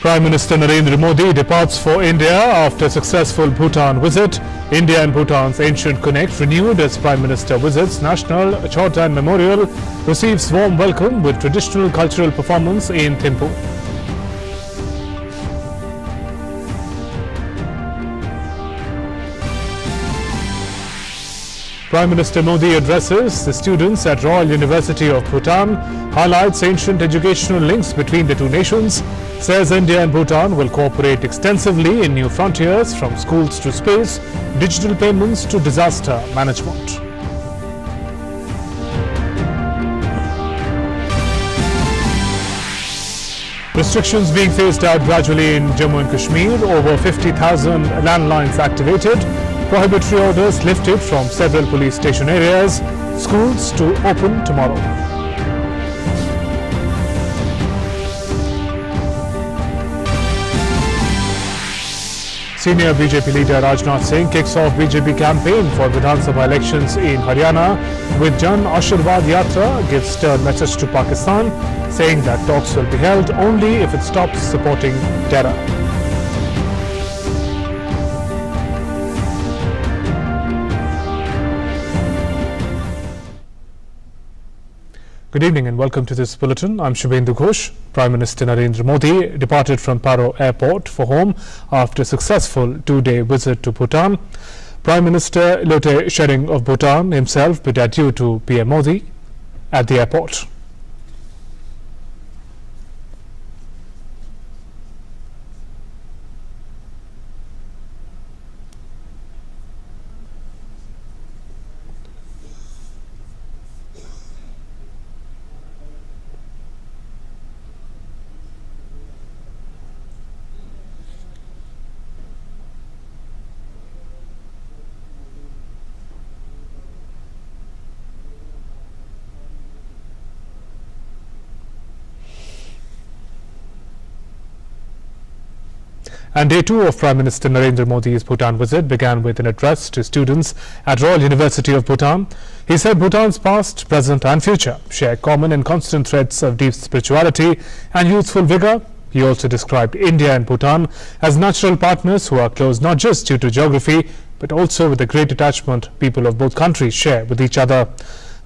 Prime Minister Narendra Modi departs for India after successful Bhutan visit. India and Bhutan's ancient connect renewed as Prime Minister visits National Chowtan Memorial, receives warm welcome with traditional cultural performance in Thimphu. Prime Minister Modi addresses the students at Royal University of Bhutan, highlights ancient educational links between the two nations, says India and Bhutan will cooperate extensively in new frontiers from schools to space, digital payments to disaster management. Restrictions being phased out gradually in Jammu and Kashmir, over 50,000 landlines activated. Prohibitory orders lifted from several police station areas. Schools to open tomorrow. Senior BJP leader Rajnath Singh kicks off BJP campaign for Bhutan Sabha elections in Haryana with Jan Ashirwad Yatra, gives stern message to Pakistan, saying that talks will be held only if it stops supporting terror. Good evening and welcome to this bulletin. I'm Shubhendu Ghosh. Prime Minister Narendra Modi departed from Paro Airport for home after a successful two-day visit to Bhutan. Prime Minister Lote Tshering of Bhutan himself bid adieu to PM Modi at the airport. And day two of Prime Minister Narendra Modi's Bhutan visit began with an address to students at Royal University of Bhutan. He said Bhutan's past, present and future share common and constant threads of deep spirituality and youthful vigor. He also described India and Bhutan as natural partners who are close not just due to geography but also with the great attachment people of both countries share with each other.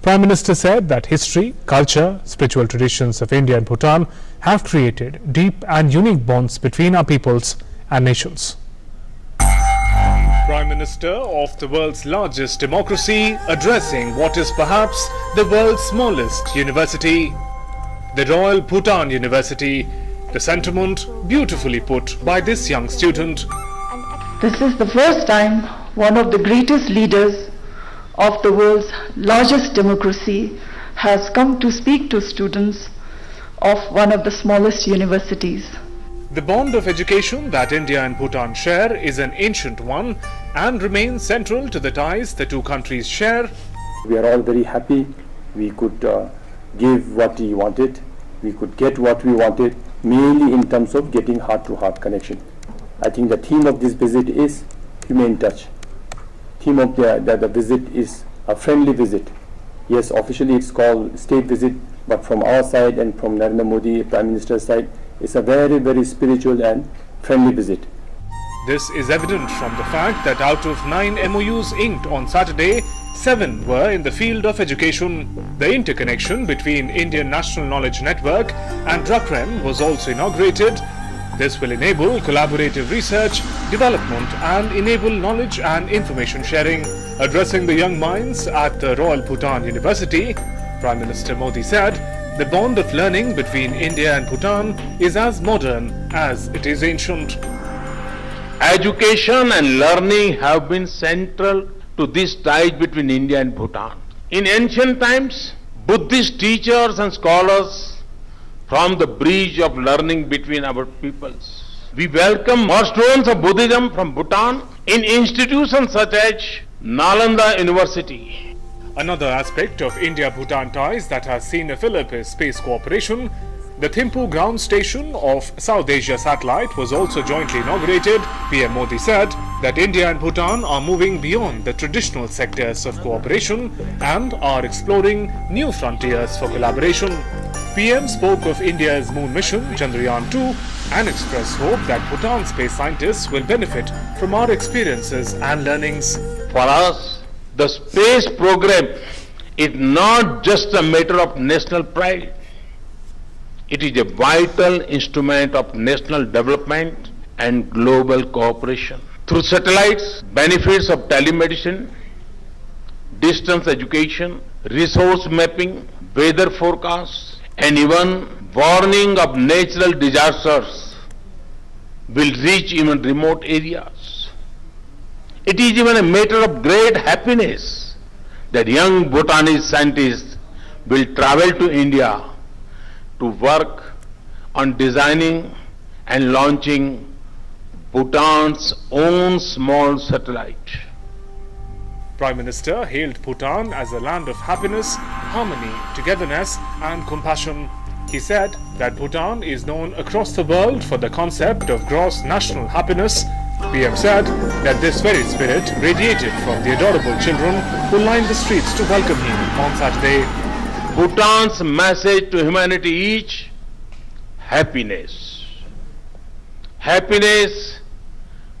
Prime Minister said that history, culture, spiritual traditions of India and Bhutan have created deep and unique bonds between our peoples and nations. Prime Minister of the world's largest democracy addressing what is perhaps the world's smallest university, the Royal Bhutan University. The sentiment beautifully put by this young student. This is the first time one of the greatest leaders of the world's largest democracy has come to speak to students of one of the smallest universities. The bond of education that India and Bhutan share is an ancient one and remains central to the ties the two countries share. We are all very happy. We could give what we wanted. We could get what we wanted, mainly in terms of getting heart-to-heart connection. I think the theme of this visit is humane touch. Theme of the visit is a friendly visit. Yes, officially it's called state visit, but from our side and from Narendra Modi, Prime Minister's side, it's a very, very spiritual and friendly visit. This is evident from the fact that out of 9 MOUs inked on Saturday, 7 were in the field of education. The interconnection between Indian National Knowledge Network and RUPREM was also inaugurated. This will enable collaborative research, development and enable knowledge and information sharing. Addressing the young minds at the Royal Bhutan University, Prime Minister Modi said, the bond of learning between India and Bhutan is as modern as it is ancient. Education and learning have been central to this ties between India and Bhutan. In ancient times, Buddhist teachers and scholars formed the bridge of learning between our peoples. We welcome cornerstones of Buddhism from Bhutan in institutions such as Nalanda University. Another aspect of India-Bhutan ties that has seen a fillip is space cooperation. The Thimphu ground station of South Asia satellite was also jointly inaugurated. PM Modi said that India and Bhutan are moving beyond the traditional sectors of cooperation and are exploring new frontiers for collaboration. PM spoke of India's moon mission Chandrayaan-2 and expressed hope that Bhutan space scientists will benefit from our experiences and learnings. For us, the space program is not just a matter of national pride. It is a vital instrument of national development and global cooperation. Through satellites, benefits of telemedicine, distance education, resource mapping, weather forecasts, and even warning of natural disasters will reach even remote areas. It is even a matter of great happiness that young Bhutanese scientists will travel to India to work on designing and launching Bhutan's own small satellite. Prime Minister hailed Bhutan as a land of happiness, harmony, togetherness and compassion. He said that Bhutan is known across the world for the concept of gross national happiness. PM said that this very spirit radiated from the adorable children who lined the streets to welcome him on Saturday. Bhutan's message to humanity is happiness. Happiness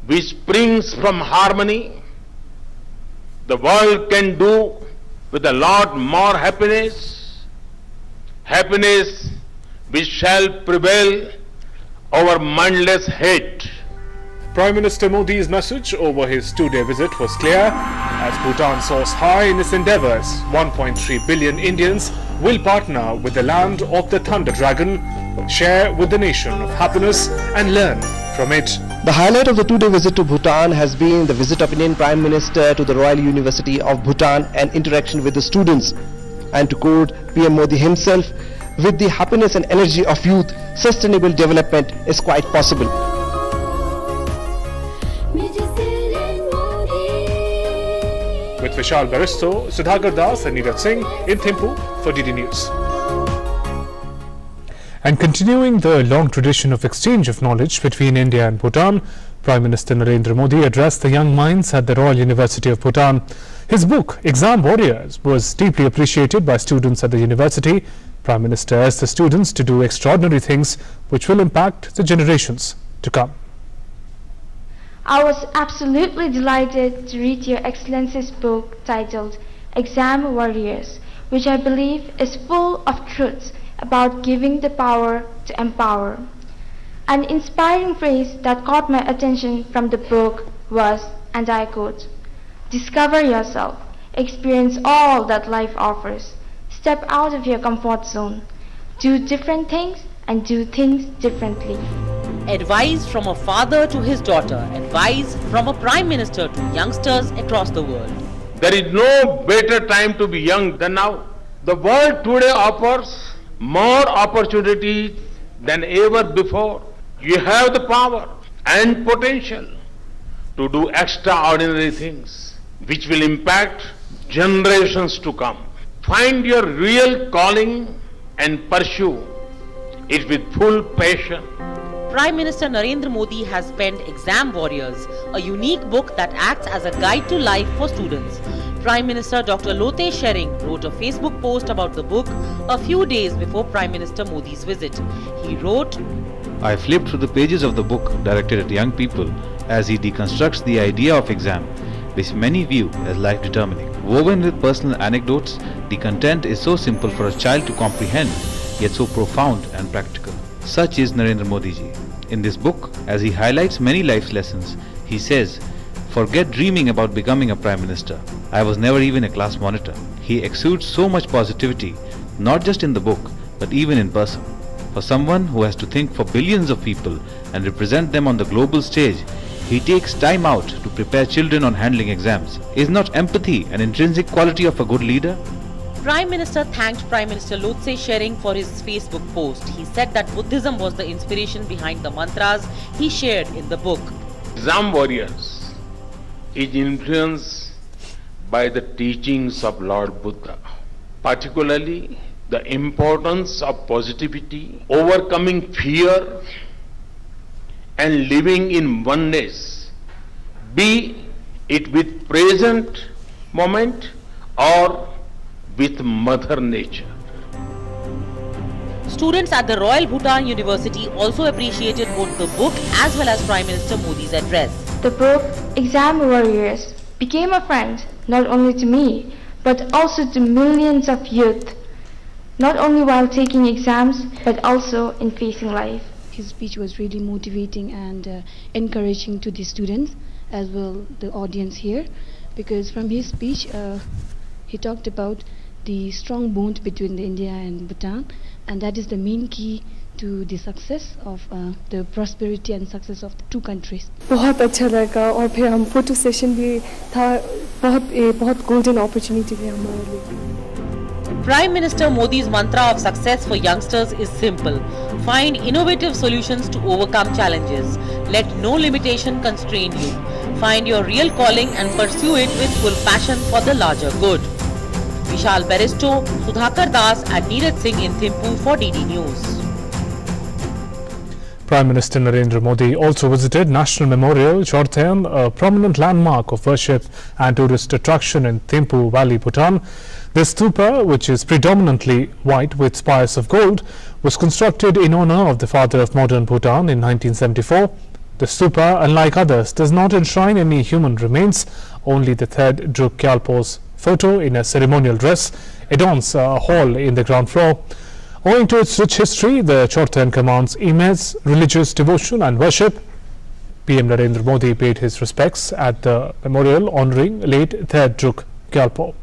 which springs from harmony. The world can do with a lot more happiness. Happiness which shall prevail over mindless hate. Prime Minister Modi's message over his two-day visit was clear. As Bhutan soars high in its endeavours, 1.3 billion Indians will partner with the land of the Thunder Dragon, share with the nation of happiness and learn from it. The highlight of the two-day visit to Bhutan has been the visit of Indian Prime Minister to the Royal University of Bhutan and interaction with the students. And to quote PM Modi himself, with the happiness and energy of youth, sustainable development is quite possible. With Vishal Baristo, Sudhakar Das and Niraj Singh in Thimphu for DD News. And continuing the long tradition of exchange of knowledge between India and Bhutan, Prime Minister Narendra Modi addressed the young minds at the Royal University of Bhutan. His book, Exam Warriors, was deeply appreciated by students at the university. Prime Minister asked the students to do extraordinary things which will impact the generations to come. I was absolutely delighted to read Your Excellency's book titled Exam Warriors, which I believe is full of truths about giving the power to empower. An inspiring phrase that caught my attention from the book was, and I quote, "Discover yourself, experience all that life offers, step out of your comfort zone, do different things and do things differently." Advice from a father to his daughter, advice from a prime minister to youngsters across the world. There is no better time to be young than now. The world today offers more opportunities than ever before. You have the power and potential to do extraordinary things which will impact generations to come. Find your real calling and pursue it with full passion. Prime Minister Narendra Modi has penned Exam Warriors, a unique book that acts as a guide to life for students. Prime Minister Dr. Lote Shering wrote a Facebook post about the book a few days before Prime Minister Modi's visit. He wrote, I flipped through the pages of the book directed at young people as he deconstructs the idea of exam, which many view as life-determining. Woven with personal anecdotes, the content is so simple for a child to comprehend, yet so profound and practical. Such is Narendra Modi ji. In this book, as he highlights many life's lessons, he says, forget dreaming about becoming a Prime Minister. I was never even a class monitor. He exudes so much positivity, not just in the book, but even in person. For someone who has to think for billions of people and represent them on the global stage, he takes time out to prepare children on handling exams. Is not empathy an intrinsic quality of a good leader? Prime Minister thanked Prime Minister Lotse Shering for his Facebook post. He said that Buddhism was the inspiration behind the mantras he shared in the book. Exam Warriors is influenced by the teachings of Lord Buddha, particularly the importance of positivity, overcoming fear, and living in oneness, be it with present moment or with Mother Nature. Students at the Royal Bhutan University also appreciated both the book as well as Prime Minister Modi's address. The book, Exam Warriors, became a friend not only to me, but also to millions of youth, not only while taking exams, but also in facing life. His speech was really motivating and encouraging to the students as well the audience here, because from his speech he talked about the strong bond between the India and Bhutan, and that is the main key to the success of the prosperity and success of the two countries. बहुत अच्छा लगा और फिर हम photo session भी था, बहुत golden opportunity थी हमारे लिए. Prime Minister Modi's mantra of success for youngsters is simple. Find innovative solutions to overcome challenges. Let no limitation constrain you. Find your real calling and pursue it with full passion for the larger good. Vishal Beristo, Sudhakar Das and Neeraj Singh in Thimphu for DD News. Prime Minister Narendra Modi also visited National Memorial, Chorthayan, a prominent landmark of worship and tourist attraction in Thimphu Valley, Bhutan. This stupa, which is predominantly white with spires of gold, was constructed in honor of the father of modern Bhutan in 1974. The stupa, unlike others, does not enshrine any human remains. Only the third Druk Kyalpo's photo in a ceremonial dress adorns a hall in the ground floor. Owing to its rich history, the Chorthayan commands immense religious devotion and worship. PM Narendra Modi paid his respects at the memorial honouring late third Druk Kyalpo.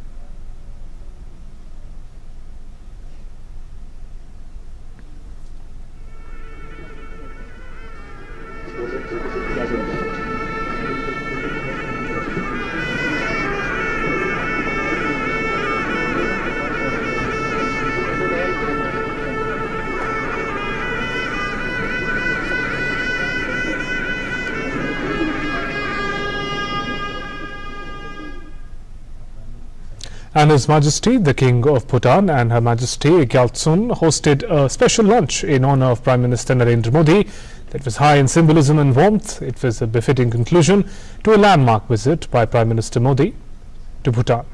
And His Majesty the King of Bhutan and Her Majesty Gyaltsen hosted a special lunch in honor of Prime Minister Narendra Modi that was high in symbolism and warmth. It was a befitting conclusion to a landmark visit by Prime Minister Modi to Bhutan.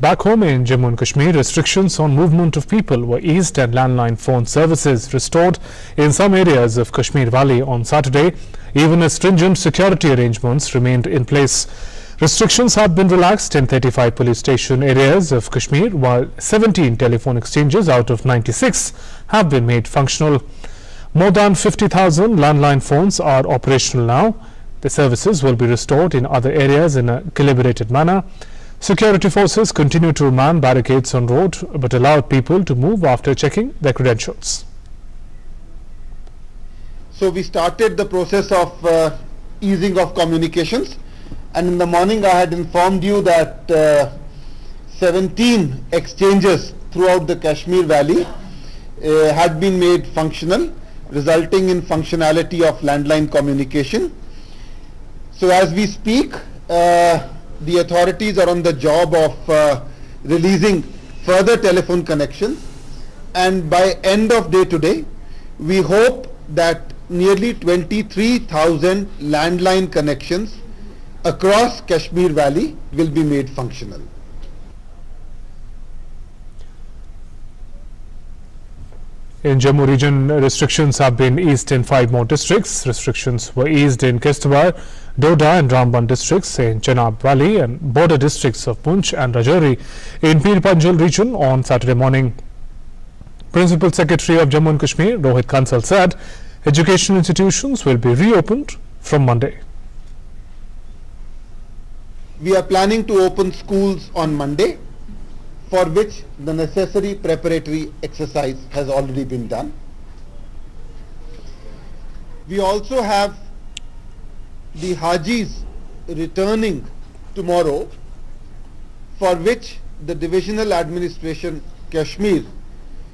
Back home in Jammu and Kashmir, restrictions on movement of people were eased and landline phone services restored in some areas of Kashmir Valley on Saturday. Even as stringent security arrangements remained in place. Restrictions have been relaxed in 35 police station areas of Kashmir, while 17 telephone exchanges out of 96 have been made functional. More than 50,000 landline phones are operational now. The services will be restored in other areas in a calibrated manner. Security forces continue to man barricades on road but allowed people to move after checking their credentials. So we started the process of easing of communications, and in the morning I had informed you that 17 exchanges throughout the Kashmir Valley had been made functional, resulting in functionality of landline communication. So as we speak, the authorities are on the job of releasing further telephone connections, and by end of day today we hope that nearly 23,000 landline connections across Kashmir Valley will be made functional. In Jammu region, restrictions have been eased in 5 more districts. Restrictions were eased in Kishtwar, Doda and Ramban districts, in Chenab Valley and border districts of Poonch and Rajouri in Pir Panjal region on Saturday morning. Principal Secretary of Jammu and Kashmir, Rohit Kansal, said education institutions will be reopened from Monday. We are planning to open schools on Monday for which the necessary preparatory exercise has already been done. We also have the Hajis returning tomorrow, for which the Divisional Administration Kashmir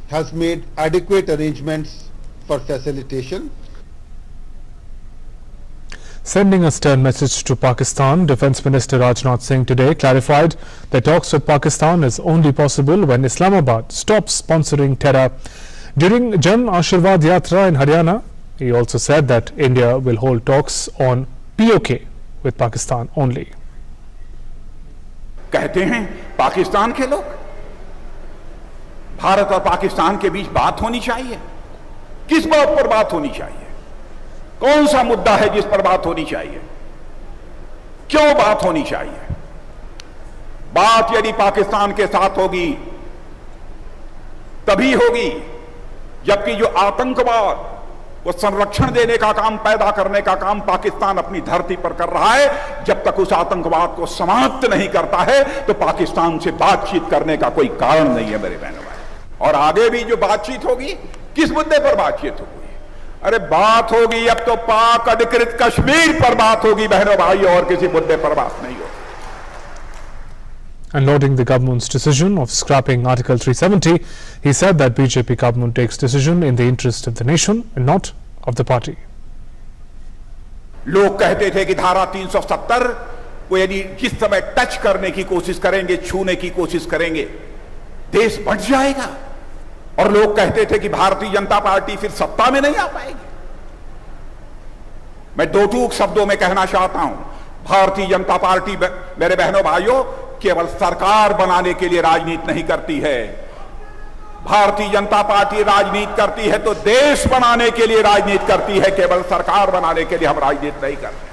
has made adequate arrangements for facilitation. Sending a stern message to Pakistan, Defence Minister Rajnath Singh today clarified that talks with Pakistan is only possible when Islamabad stops sponsoring terror. During Jan Ashirwad Yatra in Haryana, he also said that India will hold talks on POK with Pakistan only. कहते हैं पाकिस्तान के लोग, भारत और पाकिस्तान के बीच बात होनी चाहिए। किस बात पर बात होनी चाहिए? कौन सा मुद्दा है जिस पर बात होनी चाहिए? क्यों बात होनी चाहिए? बात यदि पाकिस्तान के साथ होगी तभी होगी, जबकि जो आतंकवाद वो संरक्षण देने का काम, पैदा करने का काम पाकिस्तान अपनी धरती पर कर रहा है, जब तक उस आतंकवाद को समाप्त नहीं करता है तो पाकिस्तान से बातचीत करने का कोई कारण नहीं है मेरे बहनों भाई। और आगे भी जो बातचीत होगी, किस मुद्दे पर बातचीत होगी? अरे बात होगी अब तो पाक अधिकृत कश्मीर पर बात होगी बहनों भाई, और किसी मुद्दे पर बात नहीं होगी। And lauding the government's decision of scrapping Article 370, he said that BJP government takes decision in the interest of the nation and not of the party. लोग कहते थे कि धारा 370 को यदि जिस समय टच करने की कोशिश करेंगे, छूने की कोशिश करेंगे, देश बच जाएगा। और लोग कहते थे कि भारतीय जनता पार्टी फिर सत्ता में नहीं आ पाएगी। मैं दो टूक शब्दों में कहना चाहता हूं, भारतीय जनता पार्टी मेरे बहनों भाइयों केवल सरकार बनाने के लिए राजनीति नहीं करती है। भारतीय जनता पार्टी राजनीति करती है तो देश बनाने के लिए राजनीति करती है, केवल सरकार बनाने के लिए हम राजनीति नहीं करते।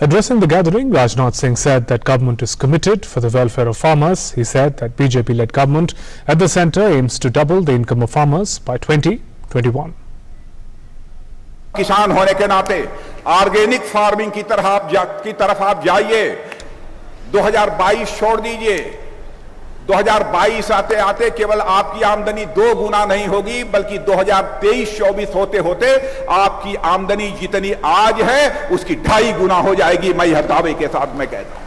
Addressing the gathering, Rajnath Singh said that government is committed for the welfare of farmers. He said that BJP-led government at the centre aims to double the income of farmers by 2021. किसान होने के नाते organic farming की तरफ आप जाइए। 2022 छोड़ दीजिए, 2022 आते आते केवल आपकी आमदनी 2 गुना नहीं होगी, बल्कि 2023-24 होते होते आपकी आमदनी जितनी आज है उसकी 2.5 गुना हो जाएगी। मैं यह दावे के साथ मैं कहता हूं।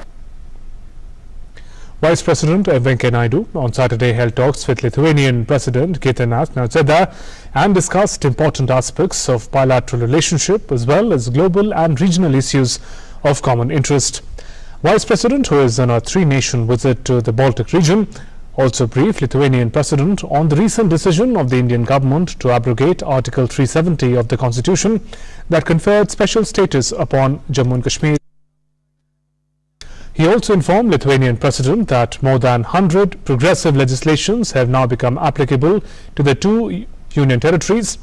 Vice President Venkaiah Naidu on Saturday held talks with Lithuanian President Rajnath Singh and discussed important aspects of bilateral relationship as well as global and regional issues of common interest. Vice President, who is on a 3-nation visit to the Baltic region, also briefed Lithuanian President on the recent decision of the Indian government to abrogate Article 370 of the Constitution that conferred special status upon Jammu and Kashmir. He also informed Lithuanian President that more than 100 progressive legislations have now become applicable to the 2 union territories.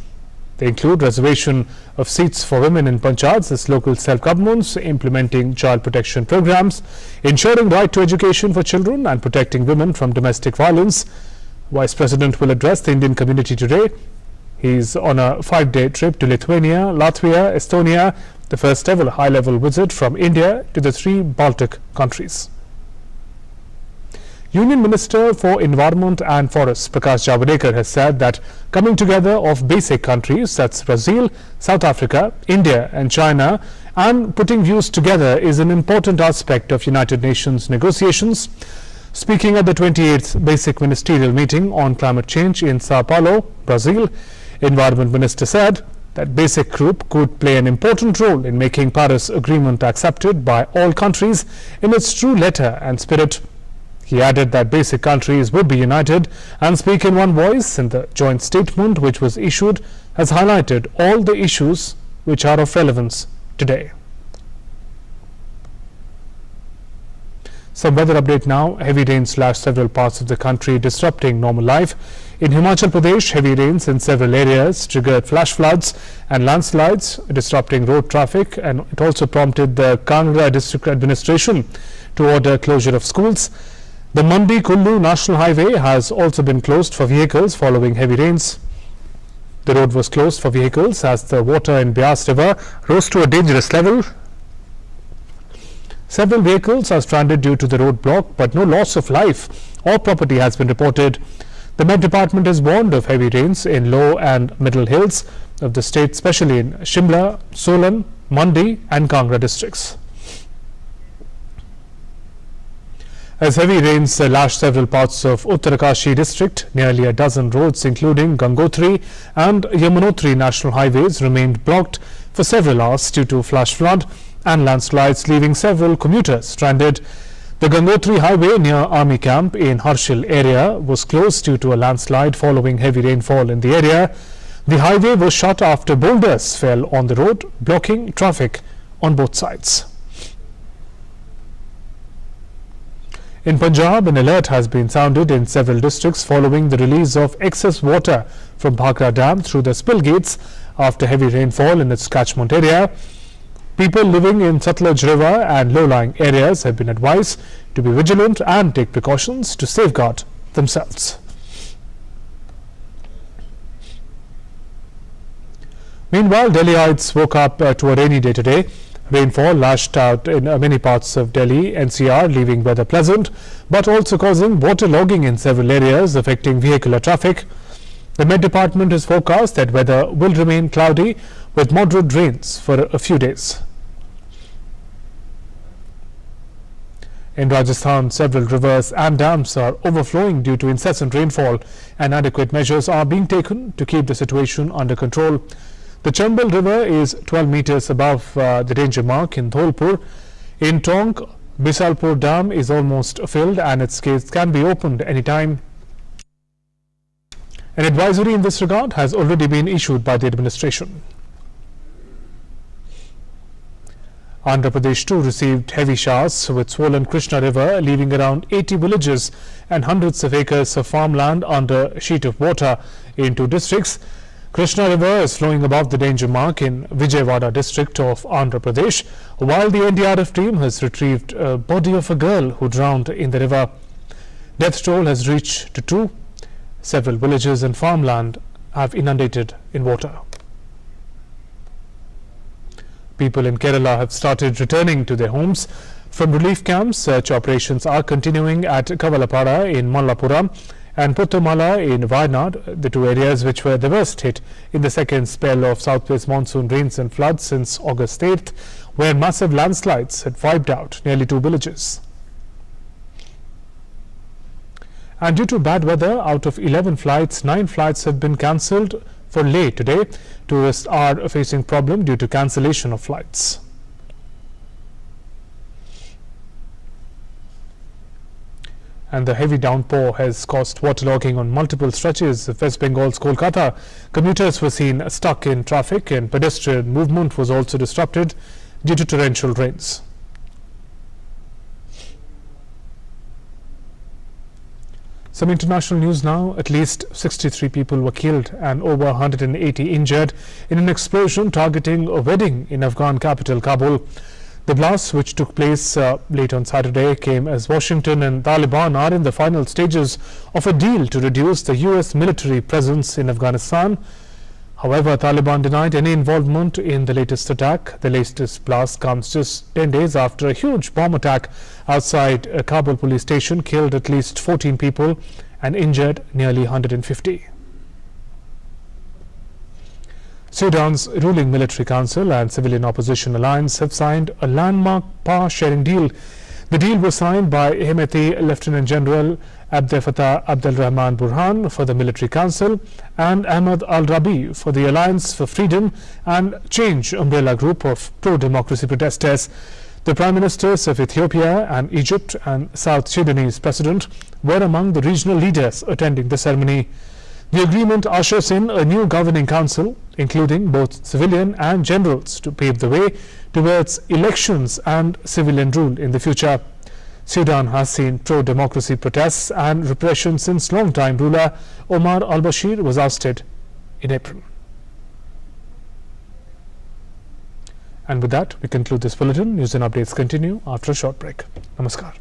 They include reservation of seats for women in panchayats as local self-governments, implementing child protection programs, ensuring right to education for children and protecting women from domestic violence. Vice President will address the Indian community today. He is on a 5-day trip to Lithuania, Latvia, Estonia, the first ever high-level visit from India to the 3 Baltic countries. Union Minister for Environment and Forests Prakash Javadekar has said that coming together of basic countries, that's Brazil, South Africa, India and China, and putting views together is an important aspect of United Nations negotiations. Speaking at the 28th Basic Ministerial Meeting on Climate Change in Sao Paulo, Brazil, Environment Minister said that BASIC group could play an important role in making Paris Agreement accepted by all countries in its true letter and spirit. He added that BASIC countries would be united and speak in one voice, and the joint statement which was issued has highlighted all the issues which are of relevance today. Some weather update now. Heavy rain slashed several parts of the country, disrupting normal life. In Himachal Pradesh, heavy rains in several areas triggered flash floods and landslides, disrupting road traffic, and it also prompted the Kangra district administration to order closure of schools. The Mandi-Kullu National Highway has also been closed for vehicles following heavy rains. The road was closed for vehicles as the water in Beas River rose to a dangerous level. Several vehicles are stranded due to the road block, but no loss of life or property has been reported. The Met Department has warned of heavy rains in low and middle hills of the state, especially in Shimla, Solan, Mandi and Kangra districts. As heavy rains lashed several parts of Uttarakashi district, nearly a dozen roads including Gangotri and Yamunotri national highways remained blocked for several hours due to flash flood and landslides, leaving several commuters stranded. The Gangotri highway near Army camp in Harshil area was closed due to a landslide following heavy rainfall in the area. The highway was shut after boulders fell on the road, blocking traffic on both sides. In Punjab, an alert has been sounded in several districts following the release of excess water from Bhagra Dam through the spill gates after heavy rainfall in its catchment area. People living in Satluj River and low-lying areas have been advised to be vigilant and take precautions to safeguard themselves. Meanwhile, Delhiites woke up to a rainy day today. Rainfall lashed out in many parts of Delhi NCR, leaving weather pleasant, but also causing waterlogging in several areas, affecting vehicular traffic. The Met Department has forecast that weather will remain cloudy with moderate rains for a few days. In Rajasthan, several rivers and dams are overflowing due to incessant rainfall, and adequate measures are being taken to keep the situation under control. The Chambal River is 12 meters above the danger mark in Dholpur. In Tonk, Bisalpur Dam is almost filled and its gates can be opened anytime. An advisory in this regard has already been issued by the administration. Andhra Pradesh too received heavy showers with swollen Krishna River, leaving around 80 villages and hundreds of acres of farmland under a sheet of water in two districts. Krishna River is flowing above the danger mark in Vijayawada district of Andhra Pradesh, while the NDRF team has retrieved a body of a girl who drowned in the river. Death toll has reached to 2. Several villages and farmland have inundated in water. People in Kerala have started returning to their homes from relief camps. Search operations are continuing at Kavalapada in Mallapuram and Puttamala in Wayanad, the two areas which were the worst hit in the second spell of southwest monsoon rains and floods since August 8th, where massive landslides had wiped out nearly 2 villages. And due to bad weather, out of 11 flights, 9 flights have been cancelled for Leh today. Tourists are facing problem due to cancellation of flights. And the heavy downpour has caused waterlogging on multiple stretches of West Bengal's Kolkata. Commuters were seen stuck in traffic and pedestrian movement was also disrupted due to torrential rains. Some international news now. At least 63 people were killed and over 180 injured in an explosion targeting a wedding in Afghan capital Kabul. The blast, which took place late on Saturday, came as Washington and Taliban are in the final stages of a deal to reduce the US military presence in Afghanistan. However, Taliban denied any involvement in the latest attack. The latest blast comes just 10 days after a huge bomb attack outside a Kabul police station killed at least 14 people and injured nearly 150. Sudan's ruling military council and civilian opposition alliance have signed a landmark power sharing deal. The deal was signed by Hemeti Lieutenant General Abdel Fattah Abdel Rahman Burhan for the military council and Ahmad Al-Rabi for the Alliance for Freedom and Change umbrella group of pro-democracy protesters. The Prime Ministers of Ethiopia and Egypt and South Sudanese President were among the regional leaders attending the ceremony. The agreement ushers in a new governing council, including both civilian and generals, to pave the way towards elections and civilian rule in the future. Sudan has seen pro-democracy protests and repression since long-time ruler Omar al-Bashir was ousted in April. And with that, we conclude this bulletin. News and updates continue after a short break. Namaskar.